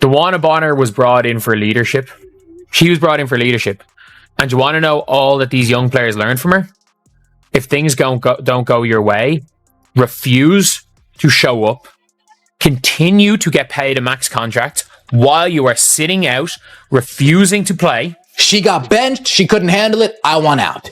DeWanna Bonner was brought in for leadership. She was brought in for leadership. And do you want to know all that these young players learned from her? If things don't go your way, refuse to show up. Continue to get paid a max contract while you are sitting out, refusing to play. She got benched. She couldn't handle it. I want out.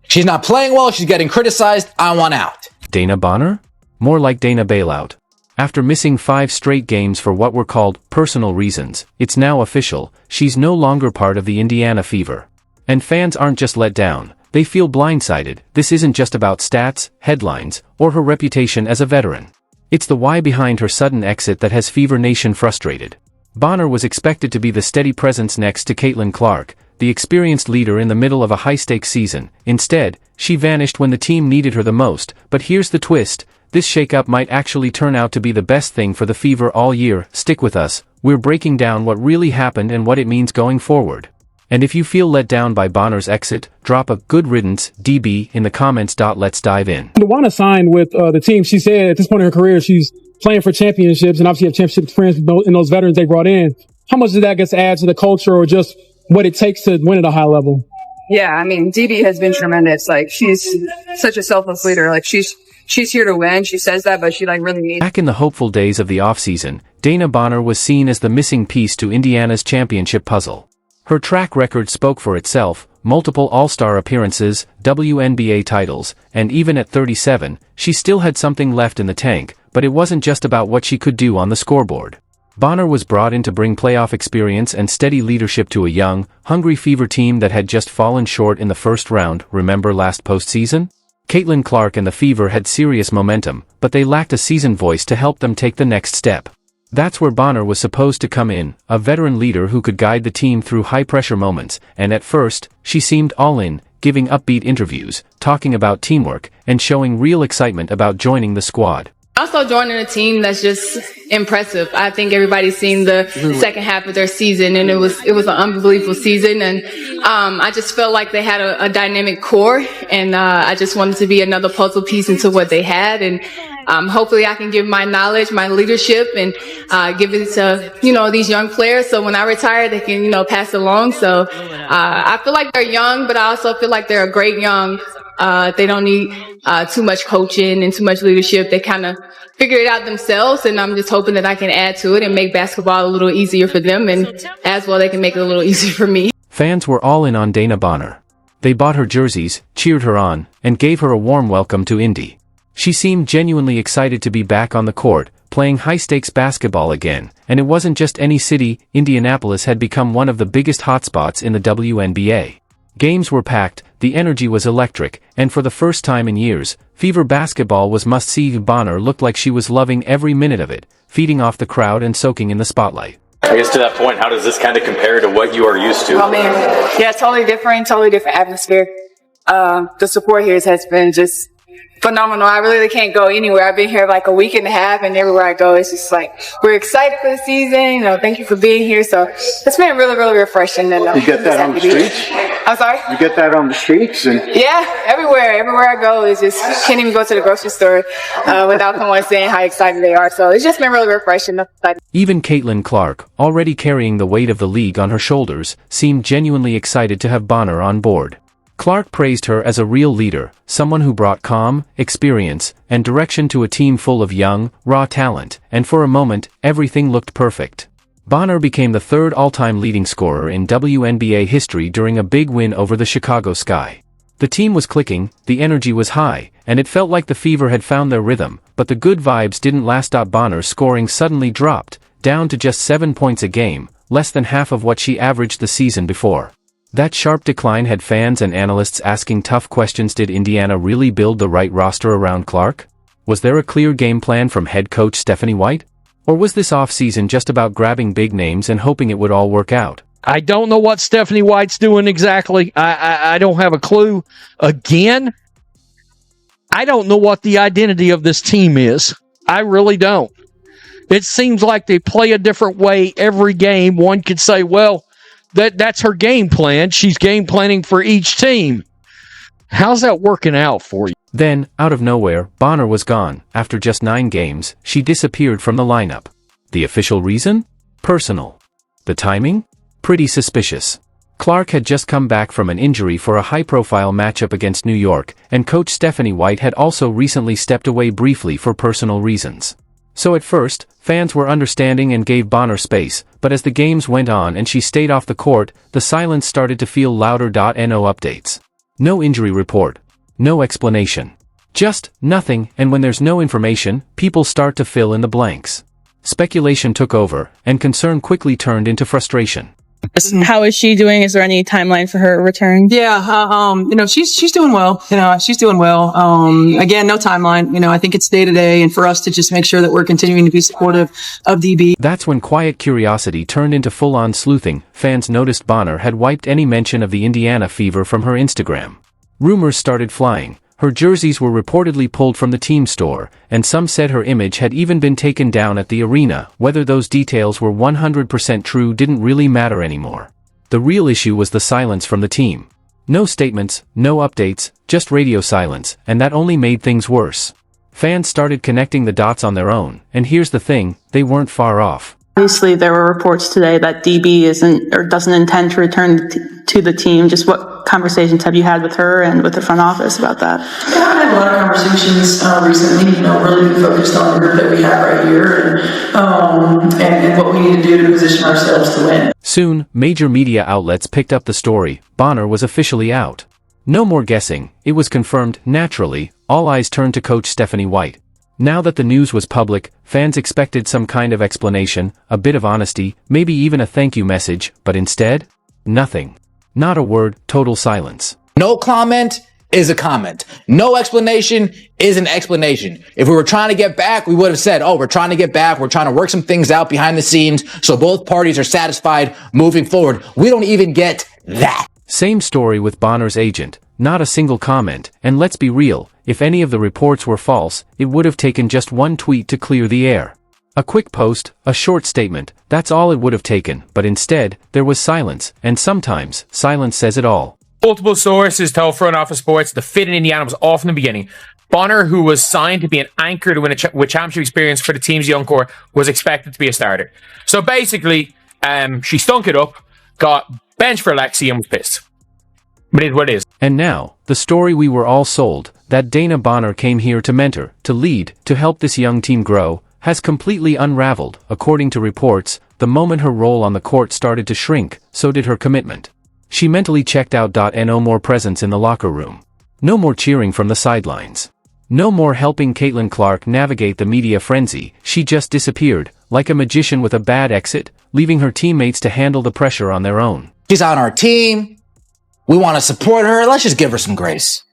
She's not playing well. She's getting criticized. I want out. Dana Bonner? More like Dana Bailout. After missing 5 straight games for what were called personal reasons, it's now official. She's no longer part of the Indiana Fever. And fans aren't just let down. They feel blindsided. This isn't just about stats, headlines, or her reputation as a veteran. It's the why behind her sudden exit that has Fever Nation frustrated. Bonner was expected to be the steady presence next to Caitlin Clark, the experienced leader in the middle of a high-stakes season. Instead, she vanished when the team needed her the most. But here's the twist. This shakeup might actually turn out to be the best thing for the Fever all year. Stick with us. We're breaking down what really happened and what it means going forward. And if you feel let down by Bonner's exit, drop a "good riddance, DB" in the comments. Let's dive in. DeWanna signed with the team. She said at this point in her career, she's playing for championships and obviously have championship experience in those veterans they brought in. How much does that get to add to the culture or just what it takes to win at a high level? Yeah, I mean, DB has been tremendous. Like, she's such a selfless leader. Like, she's here to win. She says that, but she really needs. Back in the hopeful days of the offseason, Dana Bonner was seen as the missing piece to Indiana's championship puzzle. Her track record spoke for itself: multiple All-Star appearances, WNBA titles, and even at 37, she still had something left in the tank. But it wasn't just about what she could do on the scoreboard. Bonner was brought in to bring playoff experience and steady leadership to a young, hungry Fever team that had just fallen short in the first round. Remember last postseason? Caitlin Clark and the Fever had serious momentum, but they lacked a seasoned voice to help them take the next step. That's where Bonner was supposed to come in, a veteran leader who could guide the team through high-pressure moments. And at first, she seemed all in, giving upbeat interviews, talking about teamwork, and showing real excitement about joining the squad. Also joining a team that's just impressive. I think everybody's seen the second half of their season, and it was an unbelievable season. And I just felt like they had a dynamic core, and I just wanted to be another puzzle piece into what they had. And hopefully I can give my knowledge, my leadership, and give it to these young players. So when I retire, they can pass it along. So I feel like they're young, but I also feel like they're a great young. They don't need too much coaching and too much leadership. They kind of figure it out themselves, and I'm just hoping that I can add to it and make basketball a little easier for them, and as well they can make it a little easier for me. Fans were all in on Dana Bonner. They bought her jerseys, cheered her on, and gave her a warm welcome to Indy. She seemed genuinely excited to be back on the court, playing high-stakes basketball again, and it wasn't just any city. Indianapolis had become one of the biggest hotspots in the WNBA. Games were packed, the energy was electric, and for the first time in years, Fever basketball was must-see. Bonner looked like she was loving every minute of it, feeding off the crowd and soaking in the spotlight. I guess to that point, how does this kind of compare to what you are used to? I mean, yeah, totally different atmosphere. The support here has been just phenomenal. I really can't go anywhere. I've been here like a week and a half, and everywhere I go, it's just like, we're excited for the season. Thank you for being here. So it's been really, really refreshing. And you get that on the streets? I'm sorry? You get that on the streets? Yeah, everywhere I go, it's just, can't even go to the grocery store without someone saying how excited they are. So it's just been really refreshing. Even Caitlin Clark, already carrying the weight of the league on her shoulders, seemed genuinely excited to have Bonner on board. Clark praised her as a real leader, someone who brought calm, experience, and direction to a team full of young, raw talent, and for a moment, everything looked perfect. Bonner became the third all-time leading scorer in WNBA history during a big win over the Chicago Sky. The team was clicking, the energy was high, and it felt like the Fever had found their rhythm, but the good vibes didn't last. Bonner's scoring suddenly dropped, down to just 7 points a game, less than half of what she averaged the season before. That sharp decline had fans and analysts asking tough questions. Did Indiana really build the right roster around Clark? Was there a clear game plan from head coach Stephanie White? Or was this offseason just about grabbing big names and hoping it would all work out? I don't know what Stephanie White's doing exactly. I don't have a clue. Again, I don't know what the identity of this team is. I really don't. It seems like they play a different way every game. One could say, well, that's her game plan. She's game planning for each team. How's that working out for you? Then, out of nowhere, Bonner was gone. After just 9 games, she disappeared from the lineup. The official reason? Personal. The timing? Pretty suspicious. Clark had just come back from an injury for a high-profile matchup against New York, and coach Stephanie White had also recently stepped away briefly for personal reasons. So at first, fans were understanding and gave Bonner space, but as the games went on and she stayed off the court, the silence started to feel louder. No updates. No injury report. No explanation. Just nothing, and when there's no information, people start to fill in the blanks. Speculation took over, and concern quickly turned into frustration. How is she doing? Is there any timeline for her return? Yeah, she's doing well. She's doing well. Again, no timeline. I think it's day to day, and for us to just make sure that we're continuing to be supportive of DB. That's when quiet curiosity turned into full-on sleuthing. Fans noticed Bonner had wiped any mention of the Indiana fever from her Instagram. Rumors started flying. Her jerseys were reportedly pulled from the team store, and some said her image had even been taken down at the arena. Whether those details were 100% true didn't really matter anymore. The real issue was the silence from the team. No statements, no updates, just radio silence, and that only made things worse. Fans started connecting the dots on their own, and here's the thing, they weren't far off. Obviously, there were reports today that DB isn't or doesn't intend to return to the team. Just what conversations have you had with her and with the front office about that? Yeah, I've had a lot of conversations recently. Really focused on the group that we have right here, and what we need to do to position ourselves to win. Soon, major media outlets picked up the story. Bonner was officially out. No more guessing. It was confirmed. Naturally, all eyes turned to coach Stephanie White. Now that the news was public, fans expected some kind of explanation, a bit of honesty, maybe even a thank you message, but instead, nothing. Not a word, total silence. No comment is a comment. No explanation is an explanation. If we were trying to get back, we would have said, we're trying to get back. We're trying to work some things out behind the scenes so both parties are satisfied moving forward. We don't even get that. Same story with Bonner's agent. Not a single comment, and let's be real, if any of the reports were false, it would have taken just one tweet to clear the air. A quick post, a short statement, that's all it would have taken, but instead, there was silence, and sometimes, silence says it all. Multiple sources told Front Office Sports the fit in Indiana was off in the beginning. Bonner, who was signed to be an anchor to win with championship experience for the team's young core, was expected to be a starter. So basically, she stunk it up, got benched for Lexi, and was pissed. But it is what it is. And now, the story we were all sold, that DeWanna Bonner came here to mentor, to lead, to help this young team grow, has completely unraveled. According to reports, the moment her role on the court started to shrink, so did her commitment. She mentally checked out. No more presence in the locker room. No more cheering from the sidelines. No more helping Caitlin Clark navigate the media frenzy. She just disappeared, like a magician with a bad exit, leaving her teammates to handle the pressure on their own. She's on our team. We want to support her. Let's just give her some grace.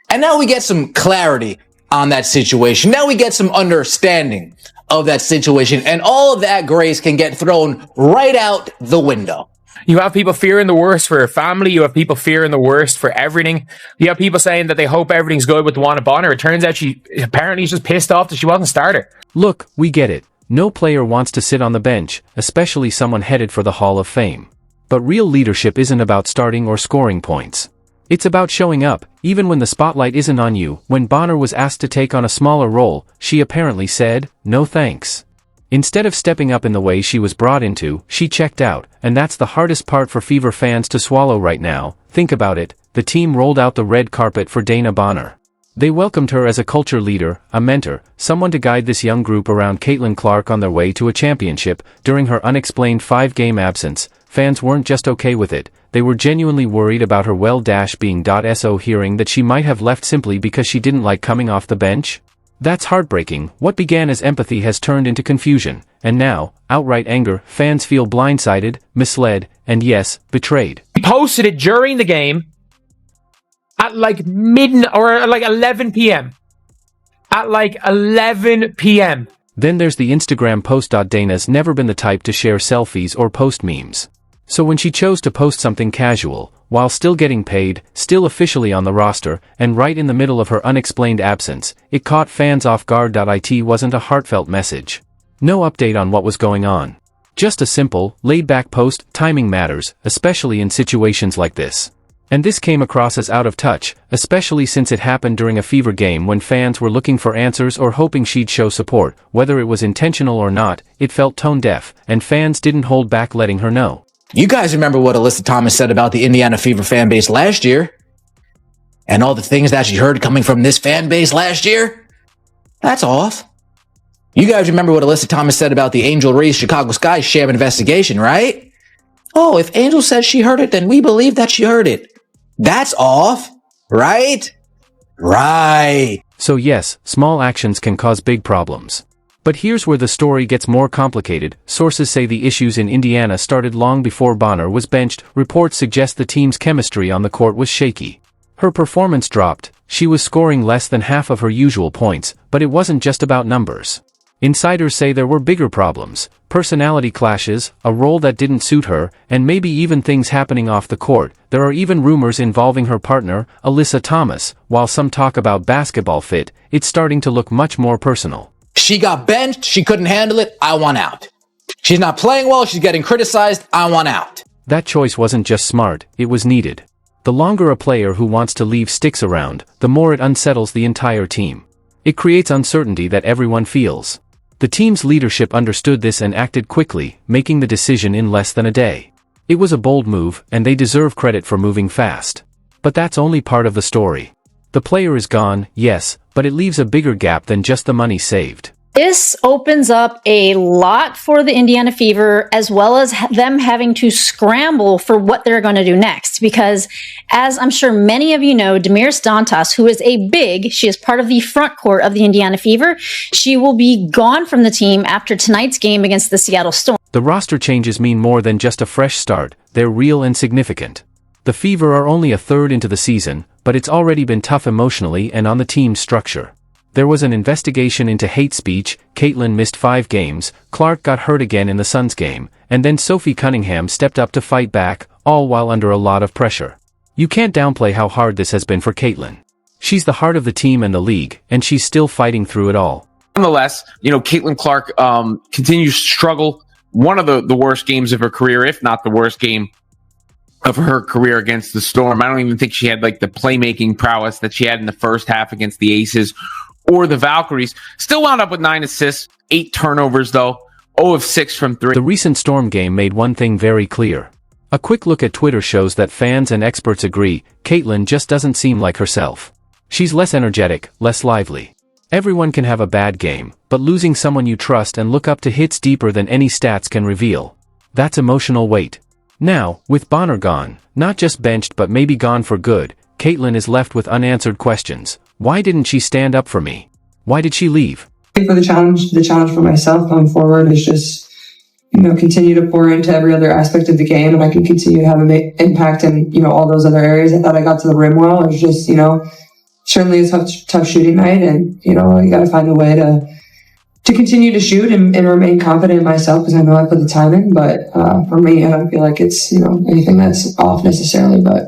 And now we get some clarity on that situation. Now we get some understanding of that situation. And all of that grace can get thrown right out the window. You have people fearing the worst for her family. You have people fearing the worst for everything. You have people saying that they hope everything's good with DeWanna Bonner. It turns out she apparently is just pissed off that she wasn't a starter. Look, we get it. No player wants to sit on the bench, especially someone headed for the Hall of Fame. But real leadership isn't about starting or scoring points. It's about showing up, even when the spotlight isn't on you. When Bonner was asked to take on a smaller role, she apparently said, no thanks. Instead of stepping up in the way she was brought into, she checked out, and that's the hardest part for Fever fans to swallow right now. Think about it, the team rolled out the red carpet for DeWanna Bonner. They welcomed her as a culture leader, a mentor, someone to guide this young group around Caitlin Clark on their way to a championship. During her unexplained 5-game absence, fans weren't just okay with it, they were genuinely worried about her well-being. So hearing that she might have left simply because she didn't like coming off the bench? That's heartbreaking. What began as empathy has turned into confusion, and now, outright anger. Fans feel blindsided, misled, and yes, betrayed. He posted it during the game at like midnight or like 11 p.m. At like 11 p.m. Then there's the Instagram post. Dana's never been the type to share selfies or post memes. So when she chose to post something casual, while still getting paid, still officially on the roster, and right in the middle of her unexplained absence, it caught fans off guard. It wasn't a heartfelt message. No update on what was going on. Just a simple, laid-back post. Timing matters, especially in situations like this. And this came across as out of touch, especially since it happened during a Fever game when fans were looking for answers or hoping she'd show support. Whether it was intentional or not, it felt tone-deaf, and fans didn't hold back letting her know. You guys remember what Alyssa Thomas said about the Indiana Fever fan base last year? And all the things that she heard coming from this fan base last year? That's off. You guys remember what Alyssa Thomas said about the Angel Reese Chicago Sky sham investigation, right? Oh, if Angel said she heard it, then we believe that she heard it. That's off, right? Right. So yes, small actions can cause big problems. But here's where the story gets more complicated. Sources say the issues in Indiana started long before Bonner was benched. Reports suggest the team's chemistry on the court was shaky. Her performance dropped. She was scoring less than half of her usual points, but it wasn't just about numbers. Insiders say there were bigger problems, personality clashes, a role that didn't suit her, and maybe even things happening off the court. There are even rumors involving her partner, Alyssa Thomas. While some talk about basketball fit, it's starting to look much more personal. She got benched, she couldn't handle it, I want out. She's not playing well, she's getting criticized, I want out. That choice wasn't just smart, it was needed. The longer a player who wants to leave sticks around, the more it unsettles the entire team. It creates uncertainty that everyone feels. The team's leadership understood this and acted quickly, making the decision in less than a day. It was a bold move, and they deserve credit for moving fast. But that's only part of the story. The player is gone, yes, but it leaves a bigger gap than just the money saved. This opens up a lot for the Indiana Fever, as well as them having to scramble for what they're going to do next. Because, as I'm sure many of you know, Demiris Dantas, who is she is part of the front court of the Indiana Fever. She will be gone from the team after tonight's game against the Seattle Storm. The roster changes mean more than just a fresh start. They're real and significant. The Fever are only a third into the season, but it's already been tough emotionally and on the team's structure. There was an investigation into hate speech, Caitlin missed 5 games, Clark got hurt again in the Suns game, and then Sophie Cunningham stepped up to fight back, all while under a lot of pressure. You can't downplay how hard this has been for Caitlin. She's the heart of the team and the league, and she's still fighting through it all. Nonetheless, Caitlin Clark continues to struggle. One of the worst games of her career, if not the worst game of her career against the Storm. I don't even think she had the playmaking prowess that she had in the first half against the Aces or the Valkyries. Still wound up with 9 assists, 8 turnovers though, 0 of 6 from 3. The recent Storm game made one thing very clear. A quick look at Twitter shows that fans and experts agree, Caitlin just doesn't seem like herself. She's less energetic, less lively. Everyone can have a bad game, but losing someone you trust and look up to hits deeper than any stats can reveal. That's emotional weight. Now, with Bonner gone, not just benched but maybe gone for good, Caitlin is left with unanswered questions. Why didn't she stand up for me? Why did she leave? I think for the challenge for myself going forward is just, continue to pour into every other aspect of the game, and I can continue to have an impact in, all those other areas. I thought I got to the rim well. It was just, certainly a tough shooting night, and, you got to find a way to continue to shoot and remain confident in myself, because I know I put the time in. But for me, I don't feel like it's, anything that's off necessarily, but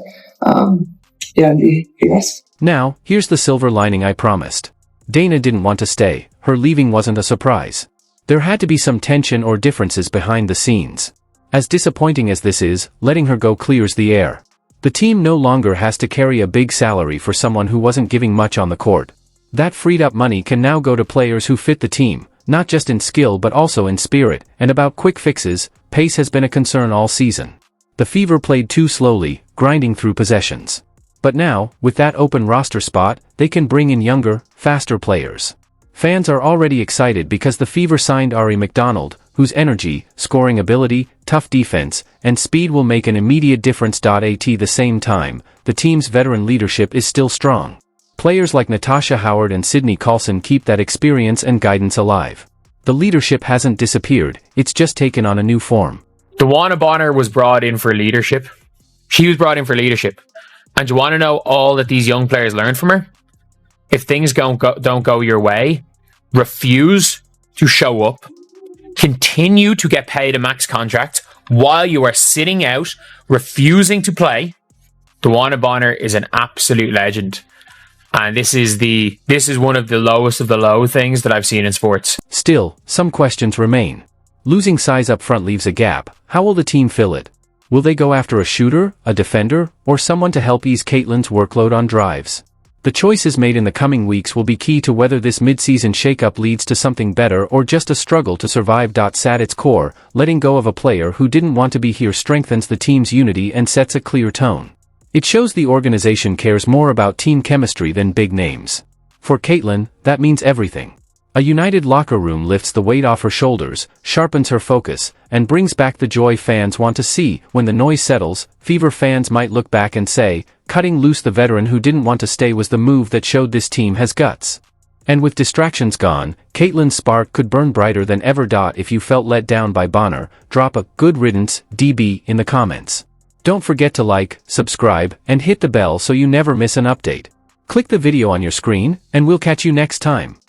yeah, yes. Now, here's the silver lining I promised. Dana didn't want to stay. Her leaving wasn't a surprise. There had to be some tension or differences behind the scenes. As disappointing as this is, letting her go clears the air. The team no longer has to carry a big salary for someone who wasn't giving much on the court. That freed up money can now go to players who fit the team, not just in skill but also in spirit. And about quick fixes, pace has been a concern all season. The Fever played too slowly, grinding through possessions. But now, with that open roster spot, they can bring in younger, faster players. Fans are already excited because the Fever signed Ari McDonald, whose energy, scoring ability, tough defense, and speed will make an immediate difference. At the same time, the team's veteran leadership is still strong. Players like Natasha Howard and Sydney Carlson keep that experience and guidance alive. The leadership hasn't disappeared, it's just taken on a new form. DeWanna Bonner was brought in for leadership. She was brought in for leadership. And you want to know all that these young players learned from her? If things don't go your way, refuse to show up. Continue to get paid a max contract while you are sitting out, refusing to play. DeWanna Bonner is an absolute legend. And this is one of the lowest of the low things that I've seen in sports. Still, some questions remain. Losing size up front leaves a gap. How will the team fill it? Will they go after a shooter, a defender, or someone to help ease Caitlyn's workload on drives? The choices made in the coming weeks will be key to whether this midseason shakeup leads to something better or just a struggle to survive. At its core, letting go of a player who didn't want to be here strengthens the team's unity and sets a clear tone. It shows the organization cares more about team chemistry than big names. For Caitlyn, that means everything. A united locker room lifts the weight off her shoulders, sharpens her focus, and brings back the joy fans want to see. When the noise settles, Fever fans might look back and say, cutting loose the veteran who didn't want to stay was the move that showed this team has guts. And with distractions gone, Caitlyn's spark could burn brighter than ever. If you felt let down by Bonner, drop a "good riddance, DB" in the comments. Don't forget to like, subscribe, and hit the bell so you never miss an update. Click the video on your screen, and we'll catch you next time.